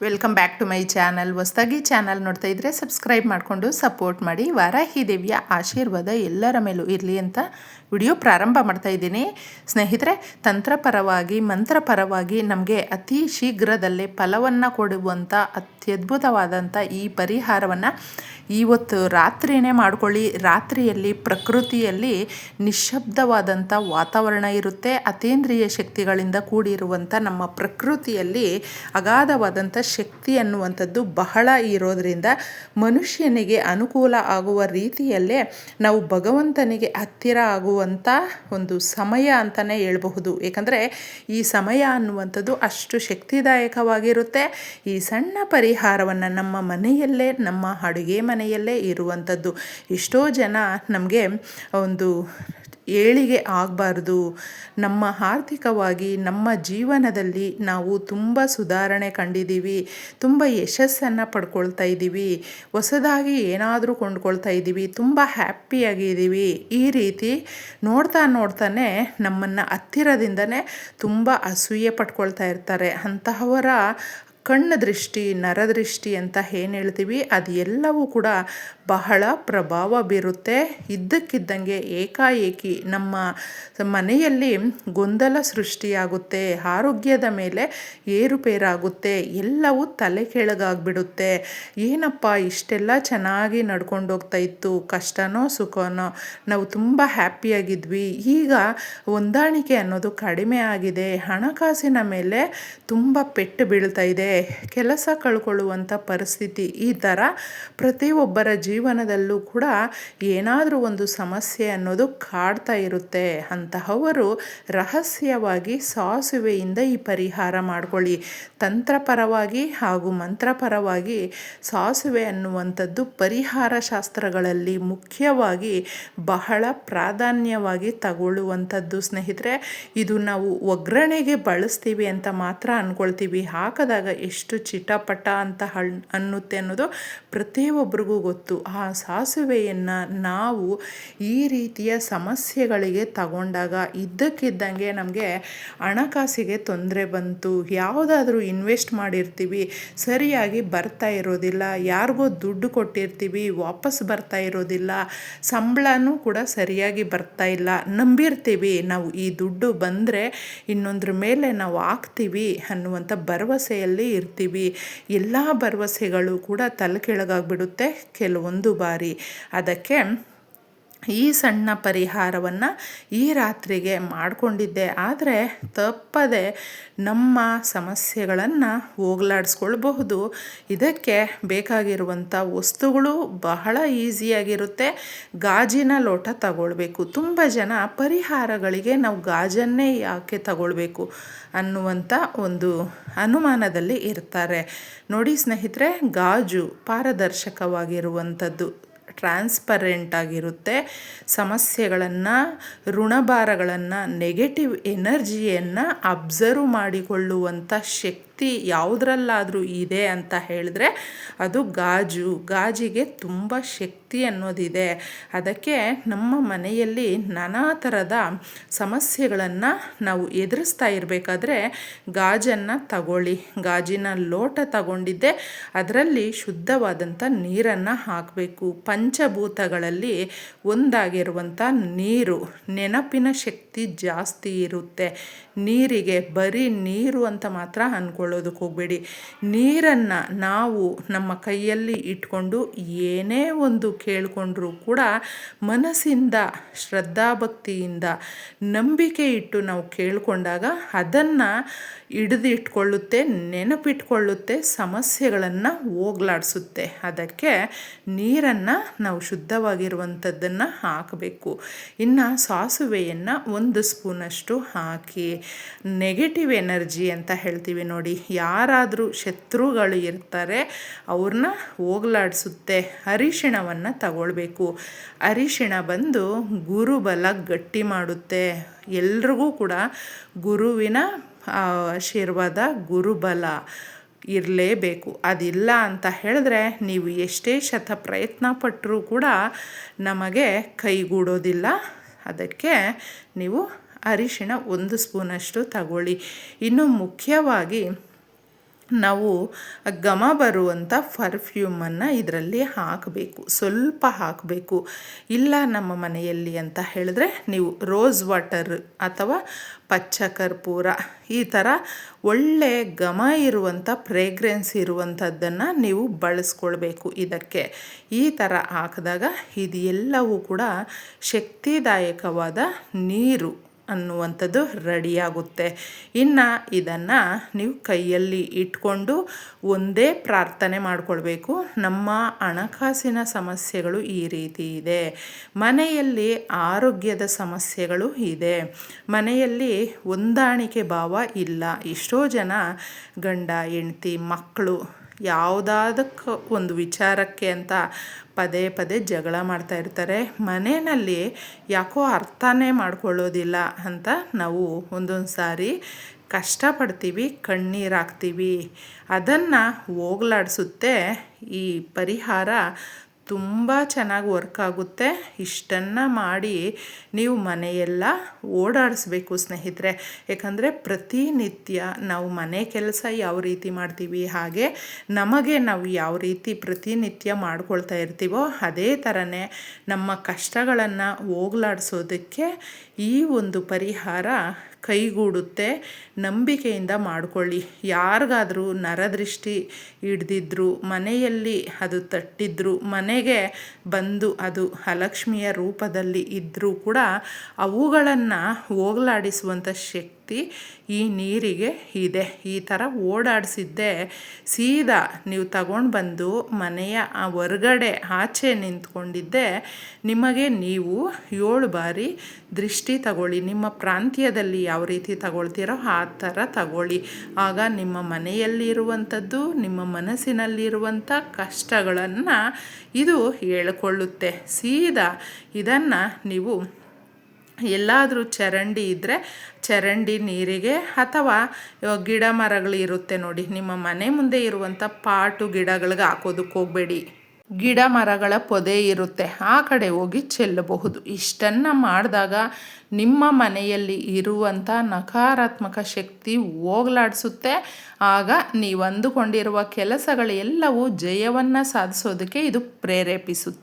Welcome back to my channel. ಹೊಸದಾಗಿ channel ನೋಡ್ತಾ ಇದ್ದರೆ ಸಬ್ಸ್ಕ್ರೈಬ್ ಮಾಡಿಕೊಂಡು ಸಪೋರ್ಟ್ ಮಾಡಿ. ವಾರಾಹಿ ದೇವಿಯ ಆಶೀರ್ವಾದ ಎಲ್ಲರ ಮೇಲೂ ಇರಲಿ ಅಂತ ವಿಡಿಯೋ ಪ್ರಾರಂಭ ಮಾಡ್ತಾ ಇದ್ದೀನಿ. ಸ್ನೇಹಿತರೆ, ತಂತ್ರಪರವಾಗಿ ಮಂತ್ರಪರವಾಗಿ ನಮಗೆ ಅತಿ ಶೀಘ್ರದಲ್ಲೇ ಫಲವನ್ನು ಕೊಡುವಂಥ ಅತ್ಯದ್ಭುತವಾದಂಥ ಈ ಪರಿಹಾರವನ್ನು ಇವತ್ತು ರಾತ್ರಿಯೇ ಮಾಡ್ಕೊಳ್ಳಿ. ರಾತ್ರಿಯಲ್ಲಿ ಪ್ರಕೃತಿಯಲ್ಲಿ ನಿಶ್ಶಬ್ದವಾದಂಥ ವಾತಾವರಣ ಇರುತ್ತೆ. ಅತೀಂದ್ರಿಯ ಶಕ್ತಿಗಳಿಂದ ಕೂಡಿರುವಂಥ ನಮ್ಮ ಪ್ರಕೃತಿಯಲ್ಲಿ ಅಗಾಧವಾದಂಥ ಶಕ್ತಿ ಅನ್ನುವಂಥದ್ದು ಬಹಳ ಇರೋದರಿಂದ ಮನುಷ್ಯನಿಗೆ ಅನುಕೂಲ ಆಗುವ ರೀತಿಯಲ್ಲೇ ನಾವು ಭಗವಂತನಿಗೆ ಹತ್ತಿರ ಆಗುವಂಥ ಒಂದು ಸಮಯ ಅಂತಲೇ ಹೇಳ್ಬಹುದು. ಏಕೆಂದರೆ ಈ ಸಮಯ ಅನ್ನುವಂಥದ್ದು ಅಷ್ಟು ಶಕ್ತಿದಾಯಕವಾಗಿರುತ್ತೆ. ಈ ಸಣ್ಣ ಪರಿಹಾರವನ್ನು ನಮ್ಮ ಮನೆಯಲ್ಲೇ, ನಮ್ಮ ಅಡುಗೆ ಮನೆಯಲ್ಲೇ ಇರುವಂಥದ್ದು. ಎಷ್ಟೋ ಜನ ನಮಗೆ ಒಂದು ಏಳಿಗೆ ಆಗಬಾರ್ದು, ನಮ್ಮ ಆರ್ಥಿಕವಾಗಿ ನಮ್ಮ ಜೀವನದಲ್ಲಿ ನಾವು ತುಂಬ ಸುಧಾರಣೆ ಕಂಡಿದ್ದೀವಿ, ತುಂಬ ಯಶಸ್ಸನ್ನು ಪಡ್ಕೊಳ್ತಾ ಇದ್ದೀವಿ, ಹೊಸದಾಗಿ ಏನಾದರೂ ಕೊಂಡ್ಕೊಳ್ತಾ ಇದ್ದೀವಿ, ತುಂಬ ಹ್ಯಾಪಿಯಾಗಿದ್ದೀವಿ, ಈ ರೀತಿ ನೋಡ್ತಾನೆ ನಮ್ಮನ್ನು ಹತ್ತಿರದಿಂದನೇ ತುಂಬ ಅಸೂಯೆ ಪಡ್ಕೊಳ್ತಾ ಇರ್ತಾರೆ. ಅಂತಹವರ ಕಣ್ಣು ದೃಷ್ಟಿ, ನರದೃಷ್ಟಿ ಅಂತ ಏನು ಹೇಳ್ತೀವಿ, ಅದು ಎಲ್ಲವೂ ಕೂಡ ಬಹಳ ಪ್ರಭಾವ ಬೀರುತ್ತೆ. ಇದ್ದಕ್ಕಿದ್ದಂಗೆ ಏಕಾಏಕಿ ನಮ್ಮ ಮನೆಯಲ್ಲಿ ಗೊಂದಲ ಸೃಷ್ಟಿಯಾಗುತ್ತೆ, ಆರೋಗ್ಯದ ಮೇಲೆ ಏರುಪೇರಾಗುತ್ತೆ, ಎಲ್ಲವೂ ತಲೆ ಕೆಳಗಾಗ್ಬಿಡುತ್ತೆ. ಏನಪ್ಪ ಇಷ್ಟೆಲ್ಲ ಚೆನ್ನಾಗಿ ನಡ್ಕೊಂಡು ಹೋಗ್ತಾ ಇತ್ತು, ಕಷ್ಟನೋ ಸುಖನೋ ನಾವು ತುಂಬ ಹ್ಯಾಪಿಯಾಗಿದ್ವಿ, ಈಗ ಹೊಂದಾಣಿಕೆ ಅನ್ನೋದು ಕಡಿಮೆ ಆಗಿದೆ, ಹಣಕಾಸಿನ ಮೇಲೆ ತುಂಬ ಪೆಟ್ಟು ಬೀಳ್ತಾ ಇದೆ, ಕೆಲಸ ಕಳ್ಕೊಳ್ಳುವಂಥ ಪರಿಸ್ಥಿತಿ, ಈ ಥರ ಪ್ರತಿಯೊಬ್ಬರ ಜೀವನದಲ್ಲೂ ಕೂಡ ಏನಾದರೂ ಒಂದು ಸಮಸ್ಯೆ ಅನ್ನೋದು ಕಾಡ್ತಾ ಇರುತ್ತೆ. ಅಂತಹವರು ರಹಸ್ಯವಾಗಿ ಸಾಸುವೆಯಿಂದ ಈ ಪರಿಹಾರ ಮಾಡ್ಕೊಳ್ಳಿ. ತಂತ್ರಪರವಾಗಿ ಹಾಗೂ ಮಂತ್ರಪರವಾಗಿ ಸಾಸುವೆ ಅನ್ನುವಂಥದ್ದು ಪರಿಹಾರ ಶಾಸ್ತ್ರಗಳಲ್ಲಿ ಮುಖ್ಯವಾಗಿ ಬಹಳ ಪ್ರಾಧಾನ್ಯವಾಗಿ ತಗೊಳ್ಳುವಂಥದ್ದು. ಸ್ನೇಹಿತರೆ, ಇದು ನಾವು ಒಗ್ಗರಣೆಗೆ ಬಳಸ್ತೀವಿ ಅಂತ ಮಾತ್ರ ಅಂದ್ಕೊಳ್ತೀವಿ. ಹಾಕಿದಾಗ ಎಷ್ಟು ಚಿಟಪಟ ಅಂತ ಅನ್ನುತ್ತೆ ಅನ್ನೋದು ಪ್ರತಿಯೊಬ್ಬರಿಗೂ ಗೊತ್ತು. ಆ ಸಾಸುವೆಯನ್ನು ನಾವು ಈ ರೀತಿಯ ಸಮಸ್ಯೆಗಳಿಗೆ ತಗೊಂಡಾಗ ಇದ್ದಕ್ಕಿದ್ದಂಗೆ ನಮಗೆ ಹಣಕಾಸಿಗೆ ತೊಂದರೆ ಬಂತು, ಯಾವುದಾದ್ರೂ ಇನ್ವೆಸ್ಟ್ ಮಾಡಿರ್ತೀವಿ ಸರಿಯಾಗಿ ಬರ್ತಾ ಇರೋದಿಲ್ಲ, ಯಾರಿಗೋ ದುಡ್ಡು ಕೊಟ್ಟಿರ್ತೀವಿ ವಾಪಸ್ ಬರ್ತಾ ಇರೋದಿಲ್ಲ, ಸಂಬಳನೂ ಕೂಡ ಸರಿಯಾಗಿ ಬರ್ತಾ ಇಲ್ಲ, ನಂಬಿರ್ತೀವಿ ನಾವು ಈ ದುಡ್ಡು ಬಂದರೆ ಇನ್ನೊಂದ್ರ ಮೇಲೆ ನಾವು ಹಾಕ್ತೀವಿ ಅನ್ನುವಂಥ ಭರವಸೆಯಲ್ಲಿ ಇರ್ತೀವಿ. ಎಲ್ಲ ಭರವಸೆಗಳು ಕೂಡ ತಲೆ ಕೆಳಗಾಗ್ಬಿಡುತ್ತೆ ಕೆಲವೊಂದು ಬಾರಿ. ಅದಕ್ಕೆ ಈ ಸಣ್ಣ ಪರಿಹಾರವನ್ನು ಈ ರಾತ್ರಿಗೆ ಮಾಡಿಕೊಂಡಿದ್ದೆ ಆದರೆ ತಪ್ಪದೆ ನಮ್ಮ ಸಮಸ್ಯೆಗಳನ್ನು ಹೋಗಲಾಡಿಸ್ಕೊಳ್ಬಹುದು. ಇದಕ್ಕೆ ಬೇಕಾಗಿರುವಂಥ ವಸ್ತುಗಳು ಬಹಳ ಈಸಿಯಾಗಿರುತ್ತೆ. ಗಾಜಿನ ಲೋಟ ತಗೊಳ್ಬೇಕು. ತುಂಬ ಜನ ಪರಿಹಾರಗಳಿಗೆ ನಾವು ಗಾಜನ್ನೇ ಯಾಕೆ ತಗೊಳ್ಬೇಕು ಅನ್ನುವಂಥ ಒಂದು ಅನುಮಾನದಲ್ಲಿ ಇರ್ತಾರೆ. ನೋಡಿ ಸ್ನೇಹಿತರೆ, ಗಾಜು ಪಾರದರ್ಶಕವಾಗಿರುವಂಥದ್ದು, ಟ್ರಾನ್ಸ್ಪರೆಂಟ್ ಆಗಿರುತ್ತೆ. ಸಮಸ್ಯೆಗಳನ್ನು, ಋಣಭಾರಗಳನ್ನು, ನೆಗೆಟಿವ್ ಎನರ್ಜಿಯನ್ನು ಅಬ್ಸರ್ವ್ ಮಾಡಿಕೊಳ್ಳುವಂಥ ಶಕ್ತಿ ಯಾವುದ್ರಲ್ಲಾದರೂ ಇದೆ ಅಂತ ಹೇಳಿದ್ರೆ ಅದು ಗಾಜು. ಗಾಜಿಗೆ ತುಂಬ ಶಕ್ತಿ ಅನ್ನೋದಿದೆ. ಅದಕ್ಕೆ ನಮ್ಮ ಮನೆಯಲ್ಲಿ ನಾನಾ ಥರದ ಸಮಸ್ಯೆಗಳನ್ನು ನಾವು ಎದುರಿಸ್ತಾ ಇರಬೇಕಾದ್ರೆ ಗಾಜನ್ನು ತಗೊಳ್ಳಿ. ಗಾಜಿನ ಲೋಟ ತಗೊಂಡಿದ್ದೆ, ಅದರಲ್ಲಿ ಶುದ್ಧವಾದಂಥ ನೀರನ್ನು ಹಾಕಬೇಕು. ಪಂಚಭೂತಗಳಲ್ಲಿ ಒಂದಾಗಿರುವಂಥ ನೀರು, ನೆನಪಿನ ಶಕ್ತಿ ಜಾಸ್ತಿ ಇರುತ್ತೆ ನೀರಿಗೆ. ಬರೀ ನೀರು ಅಂತ ಮಾತ್ರ ಅಂದ್ಕೊಳ್ಳೋದಕ್ಕೆ ಹೋಗಬೇಡಿ. ನೀರನ್ನು ನಾವು ನಮ್ಮ ಕೈಯಲ್ಲಿ ಇಟ್ಕೊಂಡು ಏನೇ ಒಂದು ಕೇಳಿಕೊಂಡ್ರೂ ಕೂಡ ಮನಸ್ಸಿಂದ, ಶ್ರದ್ಧಾಭಕ್ತಿಯಿಂದ, ನಂಬಿಕೆ ಇಟ್ಟು ನಾವು ಕೇಳಿಕೊಂಡಾಗ ಅದನ್ನು ಹಿಡಿದಿಟ್ಕೊಳ್ಳುತ್ತೆ, ನೆನಪಿಟ್ಕೊಳ್ಳುತ್ತೆ, ಸಮಸ್ಯೆಗಳನ್ನು ಹೋಗಲಾಡಿಸುತ್ತೆ. ಅದಕ್ಕೆ ನೀರನ್ನು ನಾವು ಶುದ್ಧವಾಗಿರುವಂಥದ್ದನ್ನು ಹಾಕಬೇಕು. ಇನ್ನು ಸಾಸುವೆಯನ್ನು 1 ಸ್ಪೂನಷ್ಟು ಹಾಕಿ. ನೆಗೆಟಿವ್ ಎನರ್ಜಿ ಅಂತ ಹೇಳ್ತೀವಿ ನೋಡಿ, ಯಾರಾದರೂ ಶತ್ರುಗಳು ಇರ್ತಾರೆ ಅವ್ರನ್ನ ಹೋಗಲಾಡಿಸುತ್ತೆ. ಅರಿಶಿಣವನ್ನು ತಗೊಳ್ಬೇಕು. ಅರಿಶಿಣ ಬಂದು ಗುರುಬಲ ಗಟ್ಟಿ ಮಾಡುತ್ತೆ. ಎಲ್ರಿಗೂ ಕೂಡ ಗುರುವಿನ ಆಶೀರ್ವಾದ, ಗುರುಬಲ ಇರಲೇಬೇಕು. ಅದಿಲ್ಲ ಅಂತ ಹೇಳಿದ್ರೆ ನೀವು ಎಷ್ಟೇ ಪ್ರಯತ್ನ ಪಟ್ಟರೂ ಕೂಡ ನಮಗೆ ಕೈಗೂಡೋದಿಲ್ಲ. ಅದಕ್ಕೆ ನೀವು ಅರಿಶಿಣ 1 ಸ್ಪೂನಷ್ಟು ತಗೊಳ್ಳಿ. ಇನ್ನು ಮುಖ್ಯವಾಗಿ ನಾವು ಘಮ ಬರುವಂಥ ಪರ್ಫ್ಯೂಮನ್ನು ಇದರಲ್ಲಿ ಹಾಕಬೇಕು, ಸ್ವಲ್ಪ ಹಾಕಬೇಕು. ಇಲ್ಲ ನಮ್ಮ ಮನೆಯಲ್ಲಿ ಅಂತ ಹೇಳಿದ್ರೆ ನೀವು ರೋಸ್ ವಾಟರ್ ಅಥವಾ ಪಚ್ಚ ಕರ್ಪೂರ ಈ ಥರ ಒಳ್ಳೆ ಘಮ ಇರುವಂಥ ಫ್ರೇಗ್ರೆನ್ಸ್ ಇರುವಂಥದ್ದನ್ನು ನೀವು ಬಳಸ್ಕೊಳ್ಬೇಕು. ಇದಕ್ಕೆ ಈ ಥರ ಹಾಕಿದಾಗ ಇದು ಎಲ್ಲವೂ ಕೂಡ ಶಕ್ತಿದಾಯಕವಾದ ನೀರು ಅನ್ನುವಂಥದ್ದು ರೆಡಿಯಾಗುತ್ತೆ. ಇನ್ನು ಇದನ್ನು ನೀವು ಕೈಯಲ್ಲಿ ಇಟ್ಕೊಂಡು ಒಂದೇ ಪ್ರಾರ್ಥನೆ ಮಾಡಿಕೊಳ್ಬೇಕು. ನಮ್ಮ ಹಣಕಾಸಿನ ಸಮಸ್ಯೆಗಳು ಈ ರೀತಿ ಇದೆ, ಮನೆಯಲ್ಲಿ ಆರೋಗ್ಯದ ಸಮಸ್ಯೆಗಳು ಇದೆ, ಮನೆಯಲ್ಲಿ ಹೊಂದಾಣಿಕೆ ಭಾವ ಇಲ್ಲ. ಎಷ್ಟೋ ಜನ ಗಂಡ ಹೆಂಡ್ತಿ ಮಕ್ಕಳು ಯಾವುದಾದಕ್ಕೆ ಒಂದು ವಿಚಾರಕ್ಕೆ ಅಂತ ಪದೇ ಪದೇ ಜಗಳ ಮಾಡ್ತಾ ಇರ್ತಾರೆ. ಮನೆಯಲ್ಲಿ ಯಾಕೋ ಅರ್ಥನೇ ಮಾಡ್ಕೊಳ್ಳೋದಿಲ್ಲ ಅಂತ ನಾವು ಒಂದೊಂದು ಸಾರಿ ಕಷ್ಟಪಡ್ತೀವಿ, ಕಣ್ಣೀರು ಹಾಕ್ತೀವಿ. ಅದನ್ನು ಹೋಗಲಾಡಿಸುತ್ತೆ ಈ ಪರಿಹಾರ. ತುಂಬ ಚೆನ್ನಾಗಿ ವರ್ಕ್ ಆಗುತ್ತೆ. ಇಷ್ಟನ್ನು ಮಾಡಿ ನೀವು ಮನೆಯೆಲ್ಲ ಓಡಾಡಿಸ್ಬೇಕು ಸ್ನೇಹಿತರೆ. ಯಾಕಂದರೆ ಪ್ರತಿನಿತ್ಯ ನಾವು ಮನೆ ಕೆಲಸ ಯಾವ ರೀತಿ ಮಾಡ್ತೀವಿ, ಹಾಗೆ ನಮಗೆ ನಾವು ಯಾವ ರೀತಿ ಪ್ರತಿನಿತ್ಯ ಮಾಡ್ಕೊಳ್ತಾ ಇರ್ತೀವೋ ಅದೇ ಥರನೇ ನಮ್ಮ ಕಷ್ಟಗಳನ್ನು ಹೋಗಲಾಡಿಸೋದಕ್ಕೆ ಈ ಒಂದು ಪರಿಹಾರ ಕೈಗೂಡುತ್ತೆ. ನಂಬಿಕೆಯಿಂದ ಮಾಡಿಕೊಳ್ಳಿ. ಯಾರಿಗಾದರೂ ನರದೃಷ್ಟಿ ಹಿಡ್ದಿದ್ರು, ಮನೆಯಲ್ಲಿ ಅದು ತಟ್ಟಿದ್ರು, ಮನೆಗೆ ಬಂದು ಅದು ಅಲಕ್ಷ್ಮಿಯ ರೂಪದಲ್ಲಿ ಇದ್ದರೂ ಕೂಡ ಅವುಗಳನ್ನು ಹೋಗಲಾಡಿಸುವಂಥ ಶಕ್ತಿ ಈ ನೀರಿಗೆ ಇದೆ. ಈ ಥರ ಓಡಾಡಿಸಿದ್ದೆ ಸೀದಾ ನೀವು ತಗೊಂಡು ಬಂದು ಮನೆಯ ಹೊರಗಡೆ ಆಚೆ ನಿಂತ್ಕೊಂಡಿದ್ದೆ ನಿಮಗೆ ನೀವು 7 ಬಾರಿ ದೃಷ್ಟಿ ತಗೊಳ್ಳಿ. ನಿಮ್ಮ ಪ್ರಾಂತ್ಯದಲ್ಲಿ ಯಾವ ರೀತಿ ತಗೊಳ್ತೀರೋ ಆ ಥರ ತಗೊಳ್ಳಿ. ಆಗ ನಿಮ್ಮ ಮನೆಯಲ್ಲಿರುವಂಥದ್ದು, ನಿಮ್ಮ ಮನಸ್ಸಿನಲ್ಲಿರುವಂಥ ಕಷ್ಟಗಳನ್ನು ಇದು ಹೇಳಿಕೊಳ್ಳುತ್ತೆ. ಸೀದಾ ಇದನ್ನು ನೀವು ಎಲ್ಲಾದರೂ ಚರಂಡಿ ಇದ್ದರೆ ಚರಂಡಿ ನೀರಿಗೆ, ಅಥವಾ ಗಿಡ ಮರಗಳು ಇರುತ್ತೆ ನೋಡಿ, ನಿಮ್ಮ ಮನೆ ಮುಂದೆ ಇರುವಂಥ ಪಾಟು ಗಿಡಗಳಿಗೆ ಹಾಕೋದಕ್ಕೆ ಹೋಗಬೇಡಿ. ಗಿಡ ಮರಗಳ ಪೊದೆ ಇರುತ್ತೆ, ಆ ಕಡೆ ಹೋಗಿ ಚೆಲ್ಲಬಹುದು. ಇಷ್ಟನ್ನು ಮಾಡಿದಾಗ ನಿಮ್ಮ ಮನೆಯಲ್ಲಿ ಇರುವಂಥ ನಕಾರಾತ್ಮಕ ಶಕ್ತಿ ಹೋಗಲಾಡಿಸುತ್ತೆ. ಆಗ ನೀವು ಅಂದುಕೊಂಡಿರುವ ಕೆಲಸಗಳೆಲ್ಲವೂ ಜಯವನ್ನು ಸಾಧಿಸೋದಕ್ಕೆ ಇದು ಪ್ರೇರೇಪಿಸುತ್ತೆ.